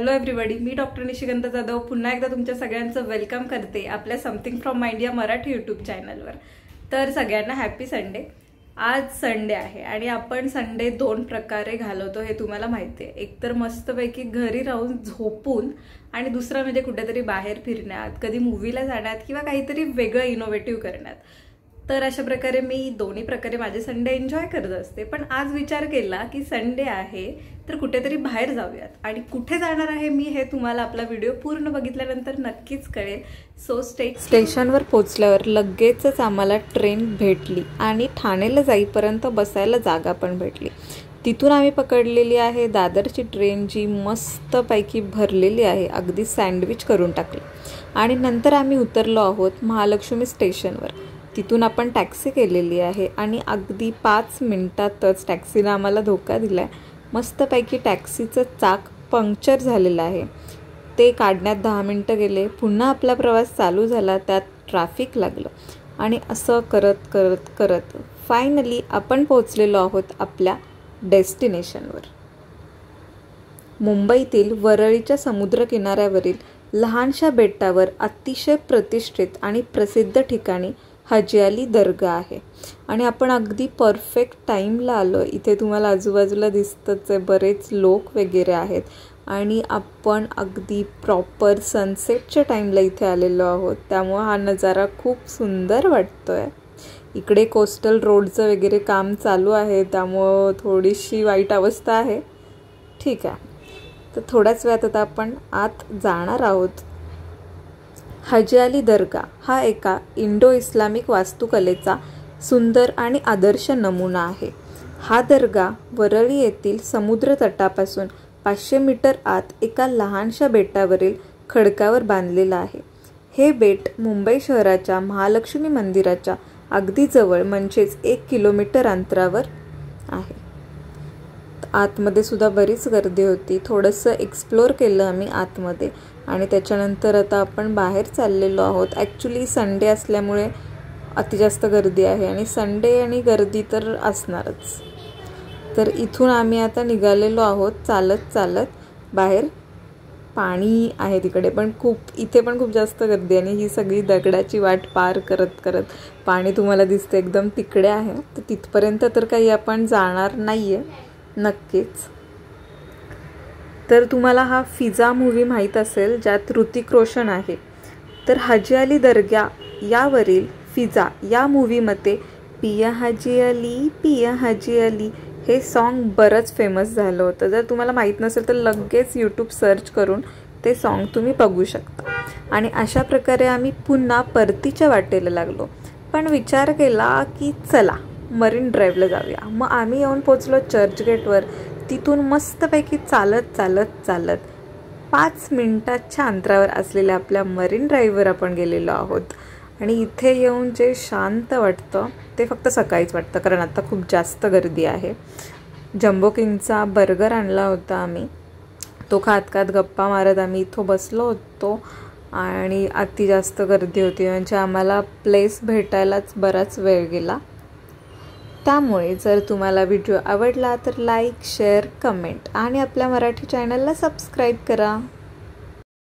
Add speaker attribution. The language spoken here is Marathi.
Speaker 1: हॅलो एव्हरीबडी, मी डॉक्टर निशिगंध जाधव पुन्हा एकदा तुमच्या सगळ्यांचं वेलकम करते आपल्या something from my India Marathi YouTube चॅनलवर। तर सगळ्यांना हॅपी संडे। आज संडे आहे आणि आपण संडे दोन प्रकारे घालवतो हे तुम्हाला माहिती आहे। एक तर मस्तपैकी घरी राहून झोपून आणि दुसरा म्हणजे कुठेतरी बाहेर फिरण्यात, कधी मूवीला जाण्यात किंवा काहीतरी वेगळं इनोव्हेटिव्ह करण्यात। तर अशा प्रकारे मी दोन्ही प्रकारे माझे संडे एन्जॉय करत असते। पण आज विचार केला की संडे आहे तर कुठेतरी बाहेर जाऊयात आणि कुठे जाणार आहे मी हे तुम्हाला आपला व्हिडिओ पूर्ण बघितल्यानंतर नक्कीच कळेल। सो स्टेशनवर पोहोचल्यावर लगेचच आम्हाला ट्रेन भेटली आणि ठाणेला जाईपर्यंत बसायला जागा पण भेटली। तिथून आम्ही पकडलेली आहे दादरची ट्रेन, जी मस्तपैकी भरलेली आहे, अगदी सँडविच करून टाकली। आणि नंतर आम्ही उतरलो आहोत महालक्ष्मी स्टेशनवर। तिथून आपण टॅक्सी केलेली आहे आणि अगदी 5 मिनिटातच टॅक्सीने आम्हाला धोका दिलाय। मस्तपैकी टॅक्सीचं चाक पंक्चर झालेलं आहे, ते काढण्यात 10 मिनिटं गेले। पुन्हा आपला प्रवास चालू झाला, त्यात ट्रॅफिक लागलं आणि असं करत करत करत फायनली आपण पोहोचलेलो आहोत आपल्या डेस्टिनेशनवर। मुंबईतील वरळीच्या समुद्रकिनाऱ्यावरील लहानशा बेटावर अतिशय प्रतिष्ठित आणि प्रसिद्ध ठिकाणी हाजी अली दर्गा आहे आणि आपण अगदी परफेक्ट टाईमला आलो। इथे तुम्हाला आजूबाजूला दिसतच आहे, बरेच लोक वगैरे आहेत आणि आपण अगदी प्रॉपर सनसेटच्या टाईमला इथे आलेलो आहोत, त्यामुळे हा नजारा खूप सुंदर वाटतोय। इकडे कोस्टल रोडचं वगैरे काम चालू आहे, त्यामुळं थोडीशी वाईट अवस्था आहे। ठीक आहे, तर थोड्याच वेळात आता आपण आत जाणार आहोत। हाजी अली दर्गा हा एका इंडो इस्लामिक वास्तुकलेचा सुंदर आणि आदर्श नमुना आहे। हा दर्गा वरळी येथील समुद्र तटापासून 500 मीटर आत एका लहानशा बेटावरील खडकावर बांधलेला आहे। हे बेट मुंबई शहराच्या महालक्ष्मी मंदिराच्या अगदी जवळ, म्हणजेच 1 किलोमीटर अंतरावर आहे। आतमध्ये सुद्धा बरीच गर्दी होती, थोडंसं एक्सप्लोर केलं आम्ही आतमध्ये आणि त्याच्यानंतर आता आपण बाहेर चाललेलो आहोत। ॲक्च्युली संडे असल्यामुळे अति जास्त गर्दी आहे आणि संडे आणि गर्दी तर असणारच। तर इथून आम्ही आता निघालेलो आहोत चालत चालत बाहेर। पाणी आहे तिकडे पण इथे पण खूप जास्त गर्दी आणि ही सगळी दगडाची वाट पार करत करत पाणी तुम्हाला दिसते एकदम तिकडे आहे। तर तिथपर्यंत तर काही आपण जाणार नाही आहे नक्कीच। तर तुम्हाला हा फिजा मूवी माहीत असेल, ज्यात ऋतिक रोशन आहे। तर हाजी अली दर्गा यावरील फिजा या मूवीमध्ये पिया हाजी अली पिया हाजी अली हे सॉन्ग बरंच फेमस झालं होतं। जर तुम्हाला माहीत नसेल तर लगेच यूट्यूब सर्च करून ते सॉन्ग तुम्ही बघू शकता। आणि अशा प्रकारे आम्ही पुन्हा परतीच्या वाटेला लागलो, पण विचार केला की चला मरीन ड्राईव्हला जाऊया। मग आम्ही येऊन पोचलो चर्चगेटवर। तिथून मस्तपैकी चालत चालत चालत 5 मिनिटाच्या अंतरावर असलेल्या आपल्या मरीन ड्राईव्हवर आपण गेलेलो आहोत। आणि इथे येऊन जे शांत वाटतं ते फक्त सकाळीच वाटतं, कारण आता खूप जास्त गर्दी आहे। जम्बो किंगचा बर्गर आणला होता आम्ही, तो खात खात गप्पा मारत आम्ही इथं बसलो होतो आणि अति जास्त गर्दी होती, म्हणजे आम्हाला प्लेस भेटायलाच बराच वेळ गेला। त्यामुळे जर तुम्हाला व्हिडिओ आवडला तर लाईक, शेअर, कमेंट आणि आपल्या मराठी चॅनलला सबस्क्राईब करा।